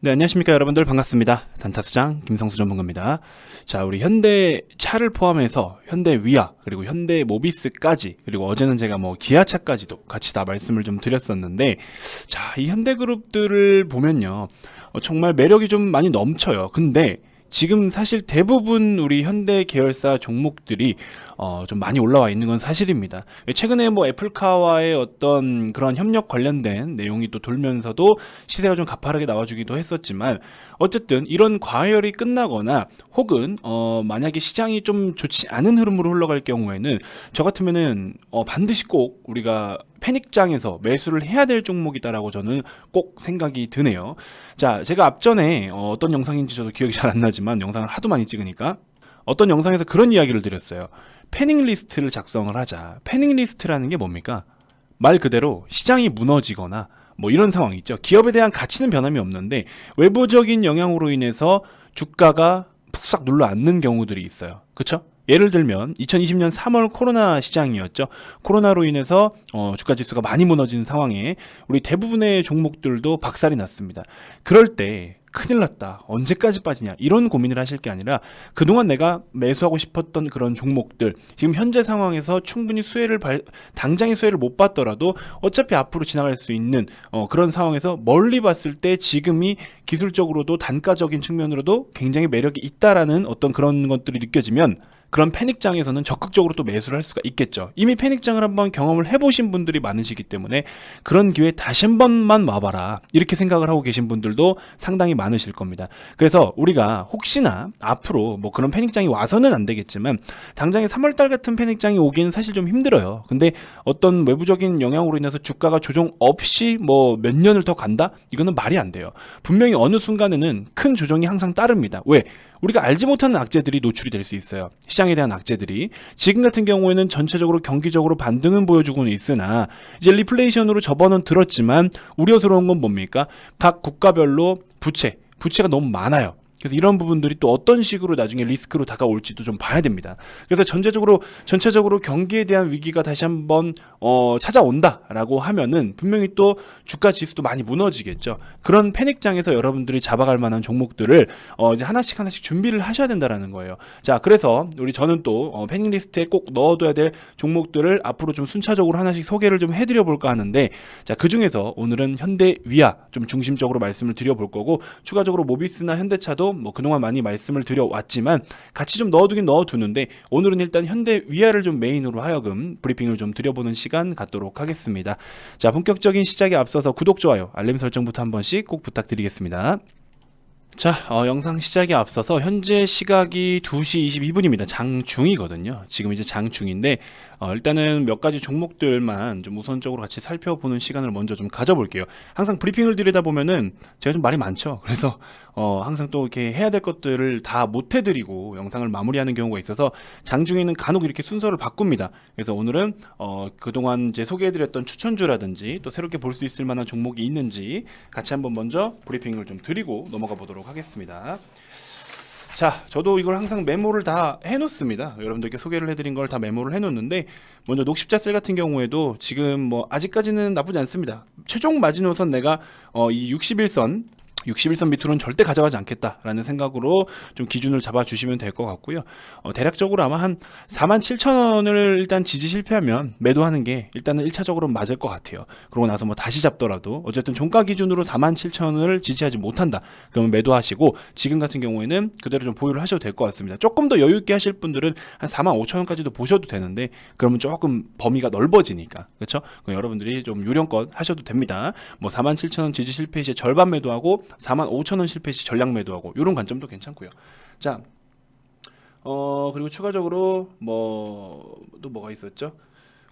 네, 안녕하십니까 여러분들, 반갑습니다. 단타수장 김성수 전문가입니다. 자, 우리 현대차를 포함해서 현대위아 그리고 현대모비스까지, 그리고 어제는 제가 뭐 기아차까지도 같이 다 말씀을 좀 드렸었는데, 자, 이 현대그룹들을 보면요, 정말 매력이 좀 많이 넘쳐요. 근데 지금 사실 대부분 우리 현대 계열사 종목들이 좀 많이 올라와 있는 건 사실입니다. 최근에 뭐 애플카와의 어떤 그런 협력 관련된 내용이 또 돌면서도 시세가 좀 가파르게 나와주기도 했었지만, 어쨌든 이런 과열이 끝나거나 혹은 만약에 시장이 좀 좋지 않은 흐름으로 흘러갈 경우에는 저 같으면은 반드시 꼭 우리가 패닉장에서 매수를 해야 될 종목이다라고 저는 꼭 생각이 드네요. 자, 제가 앞전에 어떤 영상인지 저도 기억이 잘 안 나지만, 영상을 하도 많이 찍으니까 어떤 영상에서 그런 이야기를 드렸어요. 패닉 리스트를 작성을 하자. 패닉 리스트라는 게 뭡니까? 말 그대로 시장이 무너지거나 뭐 이런 상황 있죠. 기업에 대한 가치는 변함이 없는데 외부적인 영향으로 인해서 주가가 푹싹 눌러 앉는 경우들이 있어요. 그렇죠? 예를 들면 2020년 3월 코로나 시장이었죠. 코로나로 인해서 주가 지수가 많이 무너지는 상황에 우리 대부분의 종목들도 박살이 났습니다. 그럴 때 큰일 났다, 언제까지 빠지냐, 이런 고민을 하실 게 아니라 그동안 내가 매수하고 싶었던 그런 종목들, 지금 현재 상황에서 충분히 당장의 수혜를 못 봤더라도 어차피 앞으로 지나갈 수 있는 그런 상황에서 멀리 봤을 때 지금이 기술적으로도 단가적인 측면으로도 굉장히 매력이 있다라는 어떤 그런 것들이 느껴지면, 그런 패닉장에서는 적극적으로 또 매수를 할 수가 있겠죠. 이미 패닉장을 한번 경험을 해보신 분들이 많으시기 때문에 그런 기회에 다시 한 번만 와봐라, 이렇게 생각을 하고 계신 분들도 상당히 많으실 겁니다. 그래서 우리가 혹시나 앞으로 뭐 그런 패닉장이 와서는 안 되겠지만, 당장에 3월달 같은 패닉장이 오기는 사실 좀 힘들어요. 근데 어떤 외부적인 영향으로 인해서 주가가 조정 없이 뭐 몇 년을 더 간다? 이거는 말이 안 돼요. 분명히 어느 순간에는 큰 조정이 항상 따릅니다. 왜? 우리가 알지 못하는 악재들이 노출이 될 수 있어요. 시장에 대한 악재들이. 지금 같은 경우에는 전체적으로 경기적으로 반등은 보여주고는 있으나, 이제 리플레이션으로 접어는 들었지만 우려스러운 건 뭡니까? 각 국가별로 부채가 너무 많아요. 그래서 이런 부분들이 또 어떤 식으로 나중에 리스크로 다가올지도 좀 봐야 됩니다. 그래서 전체적으로 경기에 대한 위기가 다시 한번 찾아온다라고 하면은 분명히 또 주가 지수도 많이 무너지겠죠. 그런 패닉장에서 여러분들이 잡아갈 만한 종목들을 이제 하나씩 준비를 하셔야 된다라는 거예요. 자, 그래서 저는 또 패닉 리스트에 꼭 넣어둬야 될 종목들을 앞으로 좀 순차적으로 하나씩 소개를 좀 해드려 볼까 하는데, 자, 그 중에서 오늘은 현대위아 좀 중심적으로 말씀을 드려볼 거고, 추가적으로 모비스나 현대차도 뭐 그동안 많이 말씀을 드려왔지만 같이 좀 넣어두는데, 오늘은 일단 현대위아를 좀 메인으로 하여금 브리핑을 좀 드려보는 시간 갖도록 하겠습니다. 자, 본격적인 시작에 앞서서 구독, 좋아요, 알림 설정부터 한 번씩 꼭 부탁드리겠습니다. 자, 영상 시작에 앞서서 현재 시각이 2시 22분입니다. 장중이거든요. 지금 이제 장중인데, 일단은 몇 가지 종목들만 좀 우선적으로 같이 살펴보는 시간을 먼저 좀 가져볼게요. 항상 브리핑을 드리다 보면은 제가 좀 말이 많죠. 그래서 항상 또 이렇게 해야 될 것들을 다 못 해드리고 영상을 마무리하는 경우가 있어서 장중에는 간혹 이렇게 순서를 바꿉니다. 그래서 오늘은 그동안 이제 소개해드렸던 추천주라든지 또 새롭게 볼 수 있을 만한 종목이 있는지 같이 한번 먼저 브리핑을 좀 드리고 넘어가 보도록 하겠습니다. 자, 저도 이걸 항상 메모를 다 해놓습니다. 여러분들께 소개를 해드린 걸 다 메모를 해놓는데, 먼저 녹십자셀 같은 경우에도 지금 뭐 아직까지는 나쁘지 않습니다. 최종 마지노선 내가 이 61선 밑으로는 절대 가져가지 않겠다라는 생각으로 좀 기준을 잡아주시면 될 것 같고요. 대략적으로 아마 한 47,000원을 일단 지지 실패하면 매도하는 게 일단은 1차적으로 맞을 것 같아요. 그러고 나서 뭐 다시 잡더라도 어쨌든 종가 기준으로 47,000원을 지지하지 못한다, 그러면 매도하시고, 지금 같은 경우에는 그대로 좀 보유를 하셔도 될 것 같습니다. 조금 더 여유 있게 하실 분들은 한 45,000원까지도 보셔도 되는데, 그러면 조금 범위가 넓어지니까, 그렇죠? 여러분들이 좀 요령껏 하셔도 됩니다. 뭐 47,000원 지지 실패 시에 절반 매도하고 45,000원 실패 시 전량 매도하고, 이런 관점도 괜찮고요. 자, 그리고 추가적으로 또 뭐가 있었죠?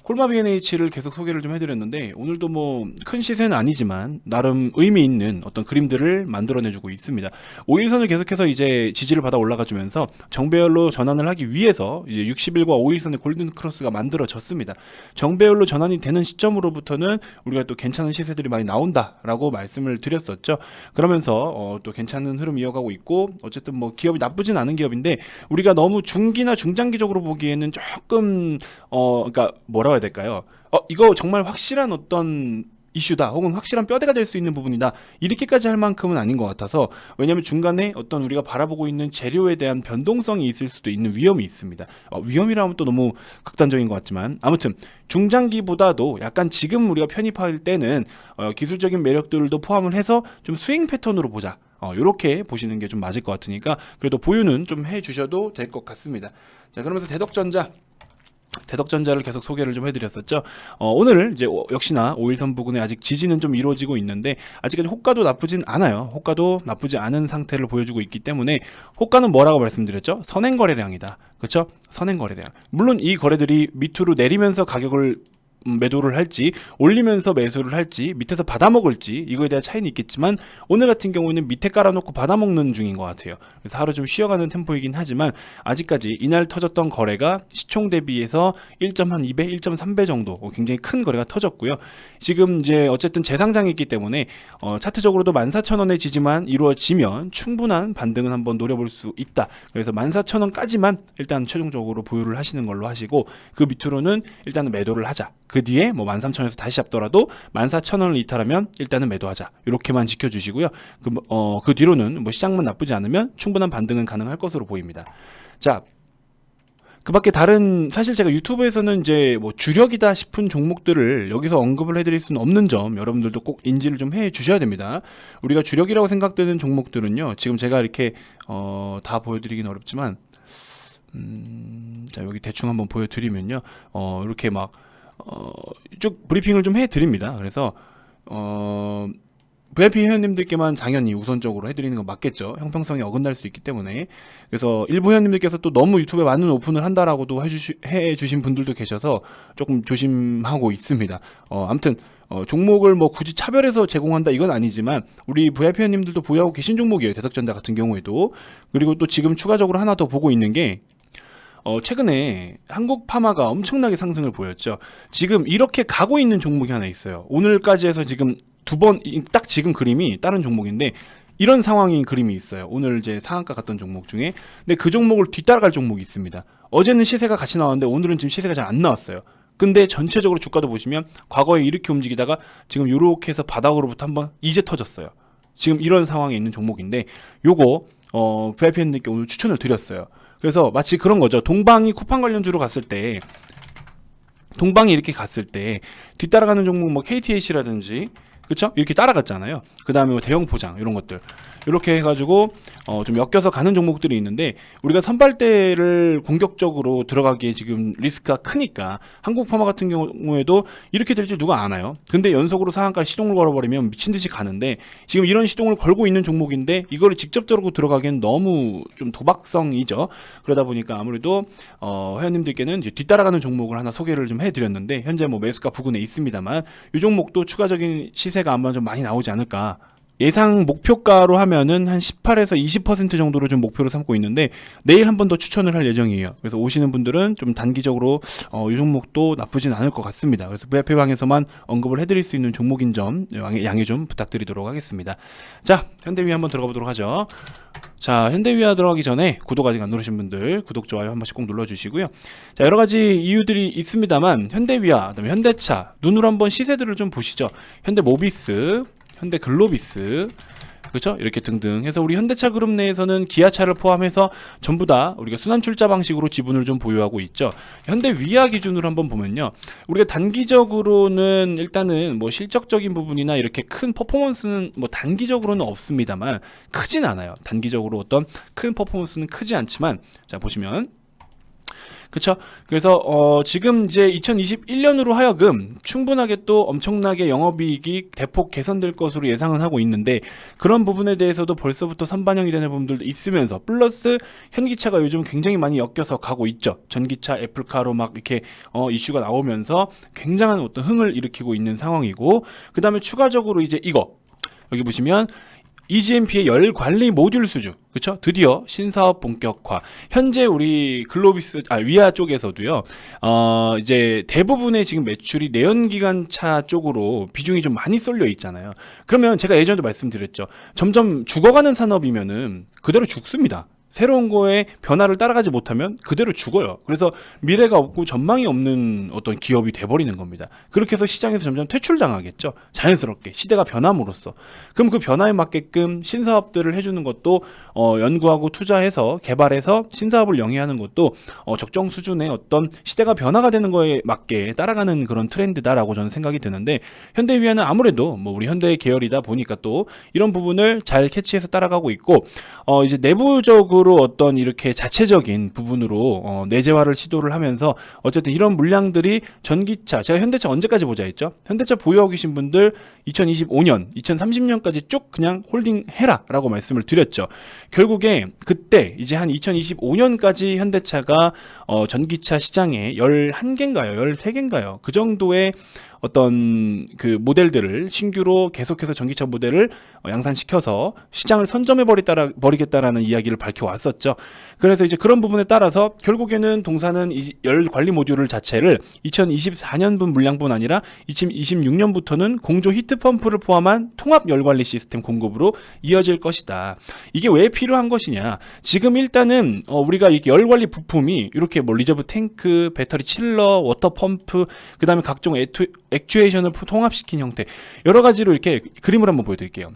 콜마 B&H를 계속 소개를 좀 해드렸는데, 오늘도 뭐 큰 시세는 아니지만 나름 의미 있는 어떤 그림들을 만들어내주고 있습니다. 5일선을 계속해서 이제 지지를 받아 올라가주면서 정배열로 전환을 하기 위해서 이제 60일과 5일선의 골든 크로스가 만들어졌습니다. 정배열로 전환이 되는 시점으로부터는 우리가 또 괜찮은 시세들이 많이 나온다라고 말씀을 드렸었죠. 그러면서 또 괜찮은 흐름 이어가고 있고, 어쨌든 뭐 기업이 나쁘진 않은 기업인데, 우리가 너무 중기나 중장기적으로 보기에는 조금 그러니까 뭐라고 해야 될까요? 이거 정말 확실한 어떤 이슈다 혹은 확실한 뼈대가 될 수 있는 부분이다 이렇게까지 할 만큼은 아닌 것 같아서, 왜냐하면 중간에 어떤 우리가 바라보고 있는 재료에 대한 변동성이 있을 수도 있는 위험이 있습니다. 위험이라면 또 너무 극단적인 것 같지만 아무튼 중장기보다도 약간 지금 우리가 편입할 때는 기술적인 매력들도 포함을 해서 좀 스윙 패턴으로 보자, 이렇게 보시는 게 좀 맞을 것 같으니까 그래도 보유는 좀 해주셔도 될 것 같습니다. 자, 그러면서 대덕전자를 계속 소개를 좀 해드렸었죠. 오늘 이제 역시나 5일선 부근에 아직 지지는 좀 이루어지고 있는데 아직까지 호가도 나쁘진 않아요. 호가도 나쁘지 않은 상태를 보여주고 있기 때문에 호가는 뭐라고 말씀드렸죠? 선행거래량이다. 그렇죠? 선행거래량. 물론 이 거래들이 밑으로 내리면서 가격을 매도를 할지 올리면서 매수를 할지 밑에서 받아먹을지 이거에 대한 차이는 있겠지만 오늘 같은 경우는 밑에 깔아놓고 받아먹는 중인 것 같아요. 그래서 하루 좀 쉬어가는 템포이긴 하지만 아직까지 이날 터졌던 거래가 시총 대비해서 1.2배, 1.3배 정도 굉장히 큰 거래가 터졌고요. 지금 이제 어쨌든 재상장이 있기 때문에 차트적으로도 14,000원의 지지만 이루어지면 충분한 반등은 한번 노려볼 수 있다. 그래서 14,000원까지만 일단 최종적으로 보유를 하시는 걸로 하시고 그 밑으로는 일단은 매도를 하자. 그 뒤에 뭐 13,000원에서 다시 잡더라도 14,000원을 이탈하면 일단은 매도하자. 이렇게만 지켜주시고요. 그 뒤로는 뭐 시장만 나쁘지 않으면 충분한 반등은 가능할 것으로 보입니다. 자, 그 밖에 다른, 사실 제가 유튜브에서는 이제 뭐 주력이다 싶은 종목들을 여기서 언급을 해드릴 수는 없는 점 여러분들도 꼭 인지를 좀 해 주셔야 됩니다. 우리가 주력이라고 생각되는 종목들은요, 지금 제가 이렇게 다 보여드리긴 어렵지만 자, 여기 대충 한번 보여드리면요, 이렇게 막 쭉 브리핑을 좀 해드립니다. 그래서 VIP 회원님들께만 당연히 우선적으로 해드리는 건 맞겠죠. 형평성이 어긋날 수 있기 때문에. 그래서 일부 회원님들께서 또 너무 유튜브에 많은 오픈을 한다라고도 해주신 분들도 계셔서 조금 조심하고 있습니다. 아무튼 종목을 뭐 굳이 차별해서 제공한다 이건 아니지만 우리 VIP 회원님들도 보유하고 계신 종목이에요. 대덕전자 같은 경우에도. 그리고 또 지금 추가적으로 하나 더 보고 있는 게 최근에 한국파마가 엄청나게 상승을 보였죠. 지금 이렇게 가고 있는 종목이 하나 있어요. 오늘까지 해서 지금 두 번, 딱 지금 그림이 다른 종목인데 이런 상황인 그림이 있어요. 오늘 이제 상한가 갔던 종목 중에. 근데 그 종목을 뒤따라갈 종목이 있습니다. 어제는 시세가 같이 나왔는데 오늘은 지금 시세가 잘 안 나왔어요. 근데 전체적으로 주가도 보시면 과거에 이렇게 움직이다가 지금 이렇게 해서 바닥으로부터 한번 이제 터졌어요. 지금 이런 상황에 있는 종목인데 요거 VIP님께 오늘 추천을 드렸어요. 그래서 마치 그런 거죠. 동방이 쿠팡 관련주로 갔을 때, 동방이 이렇게 갔을 때 뒤따라가는 종목 뭐 KTH라든지 그쵸? 이렇게 따라갔잖아요. 그 다음에 뭐 대형 포장 이런 것들 이렇게 해가지고 좀 엮여서 가는 종목들이 있는데 우리가 선발대를 공격적으로 들어가기에 지금 리스크가 크니까 한국파마 같은 경우에도 이렇게 될 줄 누가 아나요? 근데 연속으로 상한가 시동을 걸어버리면 미친듯이 가는데 지금 이런 시동을 걸고 있는 종목인데 이거를 직접적으로 들어가기엔 너무 좀 도박성이죠. 그러다 보니까 아무래도 회원님들께는 이제 뒤따라가는 종목을 하나 소개를 좀 해드렸는데 현재 뭐 매수가 부근에 있습니다만 이 종목도 추가적인 시세가 아마 좀 많이 나오지 않을까. 예상 목표가로 하면은 한 18에서 20% 정도로 좀 목표로 삼고 있는데 내일 한 번 더 추천을 할 예정이에요. 그래서 오시는 분들은 좀 단기적으로 이 종목도 나쁘진 않을 것 같습니다. 그래서 VIP방에서만 언급을 해드릴 수 있는 종목인 점 양해 좀 부탁드리도록 하겠습니다. 자, 현대위아 한번 들어가 보도록 하죠. 자, 현대위아 들어가기 전에 구독 아직 안 누르신 분들 구독, 좋아요 한 번씩 꼭 눌러주시고요. 자, 여러 가지 이유들이 있습니다만 현대위아, 그다음에 현대차 눈으로 한번 시세들을 좀 보시죠. 현대모비스, 현대글로비스, 그렇죠? 이렇게 등등 해서 우리 현대차 그룹 내에서는 기아차를 포함해서 전부 다 우리가 순환출자 방식으로 지분을 좀 보유하고 있죠. 현대위아 기준으로 한번 보면요, 우리가 단기적으로는 일단은 뭐 실적적인 부분이나 이렇게 큰 퍼포먼스는 뭐 단기적으로는 없습니다만 크진 않아요. 단기적으로 어떤 큰 퍼포먼스는 크지 않지만 자 보시면 그쵸? 그래서 지금 이제 2021년으로 하여금 충분하게 또 엄청나게 영업이익이 대폭 개선될 것으로 예상은 하고 있는데 그런 부분에 대해서도 벌써부터 선반영이 되는 부분들도 있으면서 플러스 현기차가 요즘 굉장히 많이 엮여서 가고 있죠. 전기차, 애플카로 막 이렇게 이슈가 나오면서 굉장한 어떤 흥을 일으키고 있는 상황이고 그 다음에 추가적으로 이제 이거 여기 보시면 EGMP의 열 관리 모듈 수주, 그렇죠? 드디어 신사업 본격화. 현재 우리 위아 쪽에서도요, 이제 대부분의 지금 매출이 내연기관차 쪽으로 비중이 좀 많이 쏠려 있잖아요. 그러면 제가 예전에도 말씀드렸죠. 점점 죽어가는 산업이면은 그대로 죽습니다. 새로운 거에 변화를 따라가지 못하면 그대로 죽어요. 그래서 미래가 없고 전망이 없는 어떤 기업이 돼버리는 겁니다. 그렇게 해서 시장에서 점점 퇴출당하겠죠. 자연스럽게 시대가 변함으로써. 그럼 그 변화에 맞게끔 신사업들을 해주는 것도 연구하고 투자해서 개발해서 신사업을 영위하는 것도 적정 수준의 어떤 시대가 변화가 되는 거에 맞게 따라가는 그런 트렌드다라고 저는 생각이 드는데, 현대위아는 아무래도 뭐 우리 현대 계열이다 보니까 또 이런 부분을 잘 캐치해서 따라가고 있고, 이제 내부적으로 어떤 이렇게 자체적인 부분으로 내재화를 시도를 하면서 어쨌든 이런 물량들이 전기차, 제가 현대차 언제까지 보자 했죠? 현대차 보유하고 계신 분들 2025년, 2030년까지 쭉 그냥 홀딩 해라 라고 말씀을 드렸죠. 결국에 그때 이제 한 2025년까지 현대차가 전기차 시장에 11개인가요? 13개인가요? 그 정도의 어떤 그 모델들을 신규로 계속해서 전기차 모델을 양산시켜서 시장을 선점해 버리겠다라는 이야기를 밝혀왔었죠. 그래서 이제 그런 부분에 따라서 결국에는 동사는 이 열 관리 모듈을 자체를 2024년분 물량뿐 아니라 2026년부터는 공조 히트펌프를 포함한 통합 열 관리 시스템 공급으로 이어질 것이다. 이게 왜 필요한 것이냐? 지금 일단은 우리가 이렇게 열 관리 부품이 이렇게 뭐 리저브 탱크, 배터리 칠러, 워터 펌프, 그다음에 각종 액추에이션을 통합시킨 형태, 여러 가지로 이렇게 그림을 한번 보여드릴게요.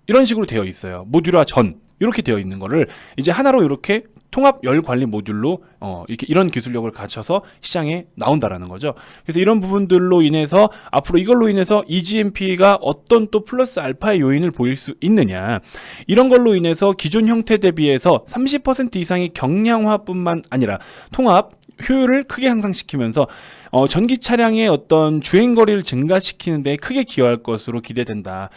이런 식으로 되어 있어요. 모듈화 전 이렇게 되어 있는 거를 이제 하나로 이렇게 통합 열 관리 모듈로 이렇게 이런 기술력을 갖춰서 시장에 나온다라는 거죠. 그래서 이런 부분들로 인해서 앞으로 이걸로 인해서 EGMP가 어떤 또 플러스 알파의 요인을 보일 수 있느냐, 이런 걸로 인해서 기존 형태 대비해서 30% 이상의 경량화뿐만 아니라 통합 효율을 크게 향상시키면서 전기 차량의 어떤 주행 거리를 증가시키는 데 크게 기여할 것으로 기대된다.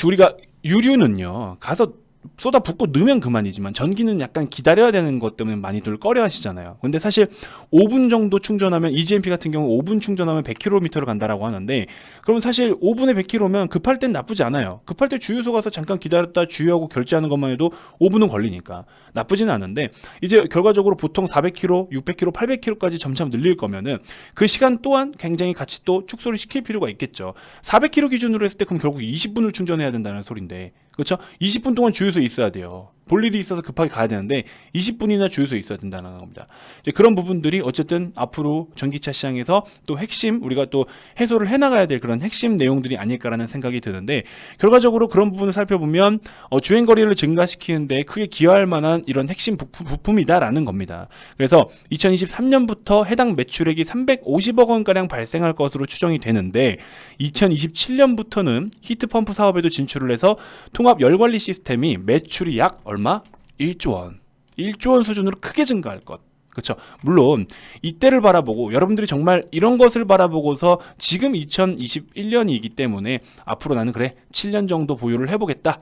우리가 유류는요, 가서 쏟아 붓고 넣으면 그만이지만 전기는 약간 기다려야 되는 것 때문에 많이들 꺼려 하시잖아요. 근데 사실 5분 정도 충전하면, EGMP 같은 경우 5분 충전하면 100km를 간다라고 하는데, 그러면 사실 5분에 100km면 급할 땐 나쁘지 않아요. 급할 때 주유소 가서 잠깐 기다렸다 주유하고 결제하는 것만 해도 5분은 걸리니까 나쁘지는 않은데, 이제 결과적으로 보통 400km, 600km, 800km까지 점점 늘릴 거면은 그 시간 또한 굉장히 같이 또 축소를 시킬 필요가 있겠죠. 400km 기준으로 했을 때 그럼 결국 20분을 충전해야 된다는 소린데, 그렇죠? 20분 동안 주유소에 있어야 돼요. 볼 일이 있어서 급하게 가야 되는데 20분이나 주유소에 있어야 된다는 겁니다. 이제 그런 부분들이 어쨌든 앞으로 전기차 시장에서 또 핵심, 우리가 또 해소를 해나가야 될 그런 핵심 내용들이 아닐까라는 생각이 드는데, 결과적으로 그런 부분을 살펴보면 주행 거리를 증가시키는데 크게 기여할 만한 이런 핵심 부품이다라는 겁니다. 그래서 2023년부터 해당 매출액이 350억 원가량 발생할 것으로 추정이 되는데, 2027년부터는 히트펌프 사업에도 진출을 해서 통합 열관리 시스템이 매출이 약 얼마? 1조 원. 1조 원 수준으로 크게 증가할 것. 그렇죠. 물론 이때를 바라보고 여러분들이 정말 이런 것을 바라보고서 지금 2021년이기 때문에 앞으로 나는 그래 7년 정도 보유를 해보겠다.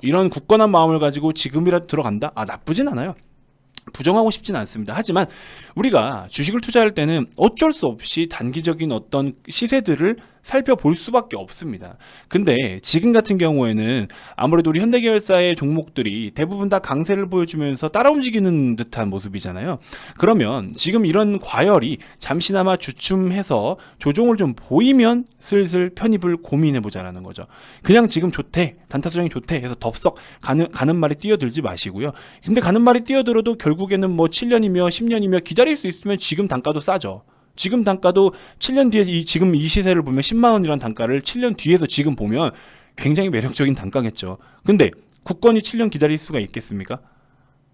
이런 굳건한 마음을 가지고 지금이라도 들어간다. 나쁘진 않아요. 부정하고 싶지는 않습니다. 하지만 우리가 주식을 투자할 때는 어쩔 수 없이 단기적인 어떤 시세들을 살펴볼 수밖에 없습니다. 근데 지금 같은 경우에는 아무래도 우리 현대계열사의 종목들이 대부분 다 강세를 보여주면서 따라 움직이는 듯한 모습이잖아요. 그러면 지금 이런 과열이 잠시나마 주춤해서 조정을 좀 보이면 슬슬 편입을 고민해보자라는 거죠. 그냥 지금 좋대, 단타수정이 좋대 해서 덥석 가는 말에 뛰어들지 마시고요. 근데 가는 말이 뛰어들어도 결국에는 뭐 7년이며 10년이며 기다릴 수 있으면 지금 단가도 싸죠. 지금 단가도 7년 뒤에 지금 이 시세를 보면 10만 원이라는 단가를 7년 뒤에서 지금 보면 굉장히 매력적인 단가겠죠. 근데 굳건히 7년 기다릴 수가 있겠습니까?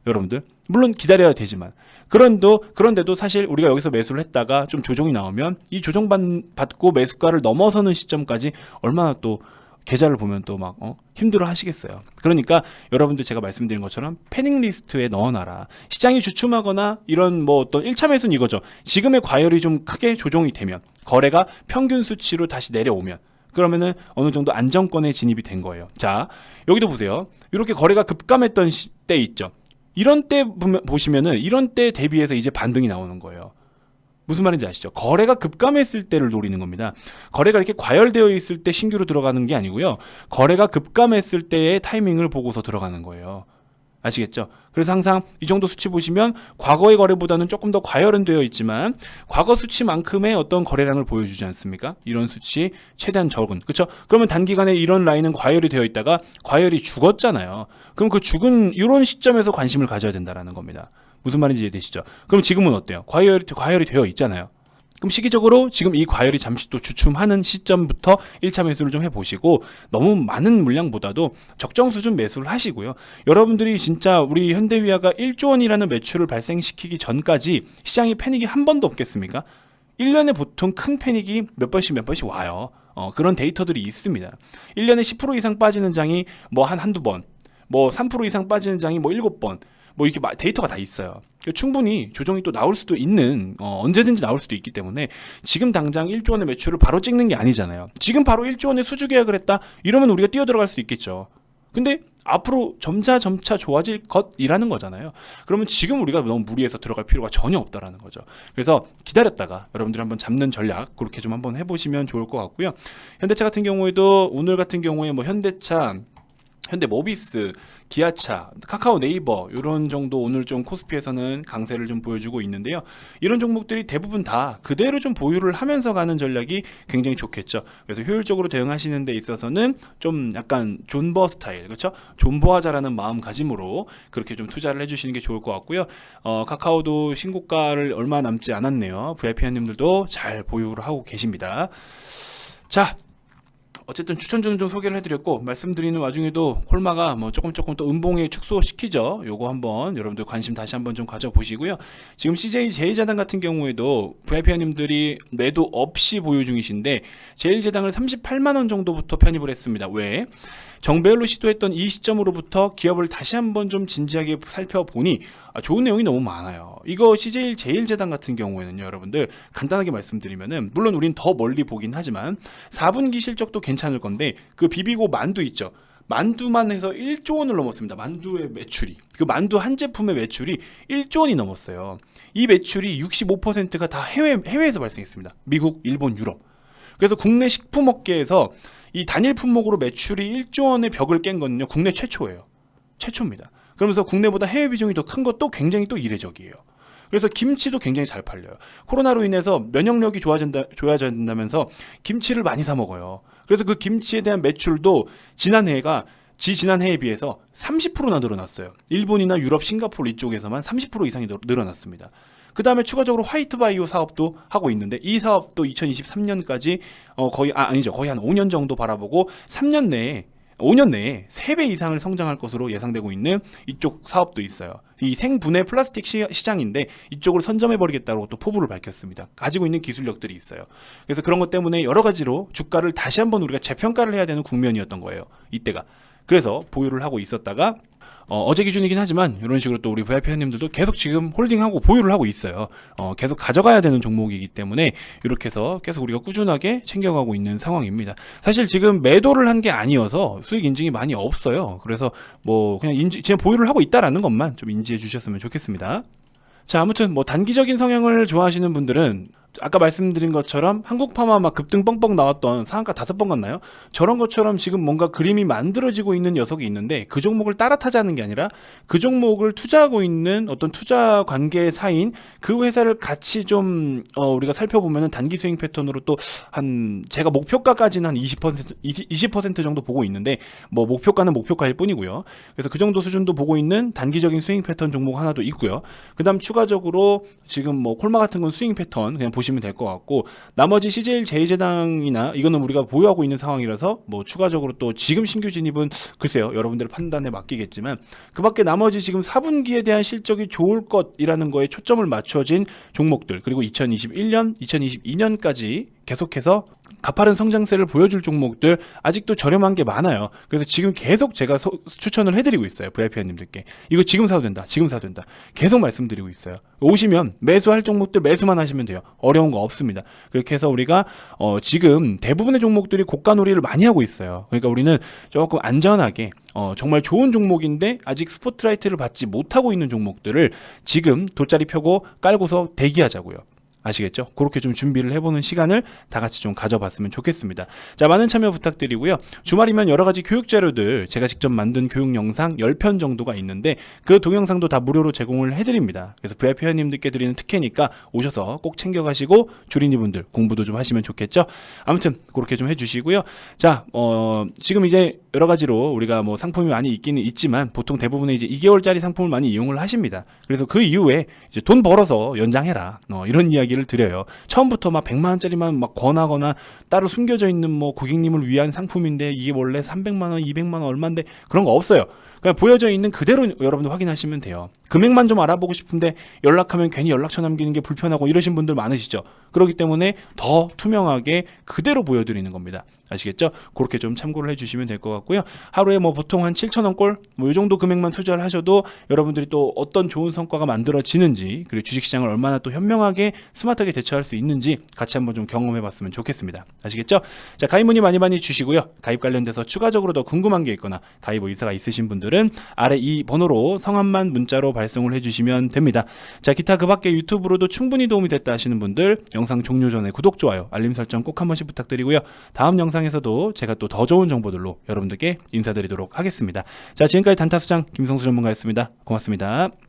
여러분들 물론 기다려야 되지만, 그런데도 사실 우리가 여기서 매수를 했다가 좀 조정이 나오면 이 조정받고 매수가를 넘어서는 시점까지 얼마나 또 계좌를 보면 또 막 힘들어 하시겠어요. 그러니까 여러분들 제가 말씀드린 것처럼 패닉 리스트에 넣어놔라. 시장이 주춤하거나 이런 뭐 어떤 1차 매수는 이거죠. 지금의 과열이 좀 크게 조정이 되면, 거래가 평균 수치로 다시 내려오면, 그러면은 어느 정도 안정권에 진입이 된 거예요. 자, 여기도 보세요. 이렇게 거래가 급감했던 때 있죠. 이런 때 보시면은 이런 때 대비해서 이제 반등이 나오는 거예요. 무슨 말인지 아시죠? 거래가 급감했을 때를 노리는 겁니다. 거래가 이렇게 과열되어 있을 때 신규로 들어가는 게 아니고요. 거래가 급감했을 때의 타이밍을 보고서 들어가는 거예요. 아시겠죠? 그래서 항상 이 정도 수치 보시면 과거의 거래보다는 조금 더 과열은 되어 있지만 과거 수치만큼의 어떤 거래량을 보여주지 않습니까? 이런 수치 최대한 적은, 그렇죠? 그러면 단기간에 이런 라인은 과열이 되어 있다가 과열이 죽었잖아요. 그럼 그 죽은 이런 시점에서 관심을 가져야 된다라는 겁니다. 무슨 말인지 이해되시죠? 그럼 지금은 어때요? 과열이 되어 있잖아요. 그럼 시기적으로 지금 이 과열이 잠시 또 주춤하는 시점부터 1차 매수를 좀 해보시고 너무 많은 물량보다도 적정 수준 매수를 하시고요. 여러분들이 진짜 우리 현대위아가 1조 원이라는 매출을 발생시키기 전까지 시장에 패닉이 한 번도 없겠습니까? 1년에 보통 큰 패닉이 몇 번씩 와요. 그런 데이터들이 있습니다. 1년에 10% 이상 빠지는 장이 뭐 한두 번, 뭐 3% 이상 빠지는 장이 뭐 7번, 뭐 이렇게 데이터가 다 있어요. 충분히 조정이 또 나올 수도 있는, 언제든지 나올 수도 있기 때문에 지금 당장 1조 원의 매출을 바로 찍는 게 아니잖아요. 지금 바로 1조 원의 수주 계약을 했다 이러면 우리가 뛰어들어갈 수 있겠죠. 근데 앞으로 점차 좋아질 것이라는 거잖아요. 그러면 지금 우리가 너무 무리해서 들어갈 필요가 전혀 없다라는 거죠. 그래서 기다렸다가 여러분들이 한번 잡는 전략 그렇게 좀 한번 해보시면 좋을 것 같고요. 현대차 같은 경우에도 오늘 같은 경우에 뭐 현대차, 현대모비스, 기아차, 카카오 네이버 이런 정도 오늘 좀 코스피에서는 강세를 좀 보여주고 있는데요. 이런 종목들이 대부분 다 그대로 좀 보유를 하면서 가는 전략이 굉장히 좋겠죠. 그래서 효율적으로 대응하시는 데 있어서는 좀 약간 존버 스타일, 그렇죠? 존버하자라는 마음가짐으로 그렇게 좀 투자를 해주시는 게 좋을 것 같고요. 카카오도 신고가를 얼마 남지 않았네요. VIP님들도 잘 보유를 하고 계십니다. 자, 어쨌든 추천주는 좀 소개를 해드렸고 말씀드리는 와중에도 콜마가 뭐 조금 또 음봉에 축소시키죠. 요거 한번 여러분들 관심 다시 한번 좀 가져보시고요. 지금 CJ 제일제당 같은 경우에도 VIP님들이 매도 없이 보유 중이신데 제일제당을 38만원 정도부터 편입을 했습니다. 왜? 정배열로 시도했던 이 시점으로부터 기업을 다시 한번 좀 진지하게 살펴보니 좋은 내용이 너무 많아요. 이거 CJ 제일제당 같은 경우에는요, 여러분들 간단하게 말씀드리면은 물론 우린 더 멀리 보긴 하지만 4분기 실적도 괜찮을 건데 그 비비고 만두 있죠. 만두만 해서 1조 원을 넘었습니다. 만두의 매출이. 그 만두 한 제품의 매출이 1조 원이 넘었어요. 이 매출이 65%가 다 해외에서 발생했습니다. 미국, 일본, 유럽. 그래서 국내 식품업계에서 이 단일 품목으로 매출이 1조 원의 벽을 깬 거는요, 국내 최초예요. 최초입니다. 그러면서 국내보다 해외 비중이 더 큰 것도 굉장히 또 이례적이에요. 그래서 김치도 굉장히 잘 팔려요. 코로나로 인해서 면역력이 좋아진다면서 김치를 많이 사 먹어요. 그래서 그 김치에 대한 매출도 지난해에 비해서 30%나 늘어났어요. 일본이나 유럽, 싱가포르 이쪽에서만 30% 이상이 늘어났습니다. 그 다음에 추가적으로 화이트바이오 사업도 하고 있는데 이 사업도 2023년까지 거의 한 5년 정도 바라보고 5년 내에 3배 이상을 성장할 것으로 예상되고 있는 이쪽 사업도 있어요. 이 생분해 플라스틱 시장인데 이쪽을 선점해버리겠다고 또 포부를 밝혔습니다. 가지고 있는 기술력들이 있어요. 그래서 그런 것 때문에 여러 가지로 주가를 다시 한번 우리가 재평가를 해야 되는 국면이었던 거예요. 이때가. 그래서 보유를 하고 있었다가 어제 기준이긴 하지만 이런 식으로 또 우리 VIP님들도 계속 지금 홀딩하고 보유를 하고 있어요. 계속 가져가야 되는 종목이기 때문에 이렇게 해서 계속 우리가 꾸준하게 챙겨가고 있는 상황입니다. 사실 지금 매도를 한 게 아니어서 수익 인증이 많이 없어요. 그래서 뭐 그냥 지금 보유를 하고 있다라는 것만 좀 인지해 주셨으면 좋겠습니다. 자, 아무튼 뭐 단기적인 성향을 좋아하시는 분들은 아까 말씀드린 것처럼 한국파마 막 급등 뻥뻥 나왔던 상한가 5번 갔나요? 저런 것처럼 지금 뭔가 그림이 만들어지고 있는 녀석이 있는데 그 종목을 따라 타자는 게 아니라 그 종목을 투자하고 있는 어떤 투자 관계 사인 그 회사를 같이 좀 우리가 살펴보면은 단기 스윙 패턴으로 또 제가 목표가까지는 한 20% 정도 보고 있는데 뭐 목표가는 목표가일 뿐이고요. 그래서 그 정도 수준도 보고 있는 단기적인 스윙 패턴 종목 하나도 있고요. 그다음 추가적으로 지금 뭐 콜마 같은 건 스윙 패턴 그냥 보시면 될 것 같고 나머지 CJ 제일제당이나 이거는 우리가 보유하고 있는 상황이라서 뭐 추가적으로 또 지금 신규 진입은 글쎄요 여러분들의 판단에 맡기겠지만 그 밖에 나머지 지금 4분기에 대한 실적이 좋을 것이라는 거에 초점을 맞춰진 종목들 그리고 2021년, 2022년까지 계속해서 가파른 성장세를 보여줄 종목들 아직도 저렴한 게 많아요. 그래서 지금 계속 제가 추천을 해드리고 있어요. VIP님들께 이거 지금 사도 된다. 지금 사도 된다. 계속 말씀드리고 있어요. 오시면 매수할 종목들 매수만 하시면 돼요. 어려운 거 없습니다. 그렇게 해서 우리가 지금 대부분의 종목들이 고가놀이를 많이 하고 있어요. 그러니까 우리는 조금 안전하게 정말 좋은 종목인데 아직 스포트라이트를 받지 못하고 있는 종목들을 지금 돗자리 펴고 깔고서 대기하자고요. 아시겠죠? 그렇게 좀 준비를 해보는 시간을 다 같이 좀 가져봤으면 좋겠습니다. 자, 많은 참여 부탁드리고요. 주말이면 여러 가지 교육 자료들 제가 직접 만든 교육 영상 10편 정도가 있는데 그 동영상도 다 무료로 제공을 해드립니다. 그래서 VIP 회원님들께 드리는 특혜니까 오셔서 꼭 챙겨가시고 주린이분들 공부도 좀 하시면 좋겠죠? 아무튼 그렇게 좀 해주시고요. 자, 지금 이제 여러 가지로 우리가 뭐 상품이 많이 있기는 있지만 보통 대부분의 이제 2개월짜리 상품을 많이 이용을 하십니다. 그래서 그 이후에 이제 돈 벌어서 연장해라. 이런 이야기를 드려요. 처음부터 막 100만 원짜리만 막 권하거나 따로 숨겨져 있는 뭐 고객님을 위한 상품인데 이게 원래 300만 원, 200만 원 얼마인데 그런 거 없어요. 그냥 보여져 있는 그대로 여러분들 확인하시면 돼요. 금액만 좀 알아보고 싶은데 연락하면 괜히 연락처 남기는 게 불편하고 이러신 분들 많으시죠. 그렇기 때문에 더 투명하게 그대로 보여드리는 겁니다. 아시겠죠? 그렇게 좀 참고를 해주시면 될 것 같고요. 하루에 뭐 보통 한 7,000원 꼴, 뭐 이 정도 금액만 투자를 하셔도 여러분들이 또 어떤 좋은 성과가 만들어지는지, 그리고 주식시장을 얼마나 또 현명하게 스마트하게 대처할 수 있는지 같이 한번 좀 경험해봤으면 좋겠습니다. 아시겠죠? 자, 가입 문의 많이 많이 주시고요. 가입 관련돼서 추가적으로 더 궁금한 게 있거나 가입 의사가 있으신 분들은 아래 이 번호로 성함만 문자로 발송을 해주시면 됩니다. 자, 기타 그 밖에 유튜브로도 충분히 도움이 됐다 하시는 분들 영상 종료 전에 구독, 좋아요, 알림 설정 꼭 한 번씩 부탁드리고요. 다음 영상에서도 제가 또 더 좋은 정보들로 여러분들께 인사드리도록 하겠습니다. 자, 지금까지 단타수장 김성수 전문가였습니다. 고맙습니다.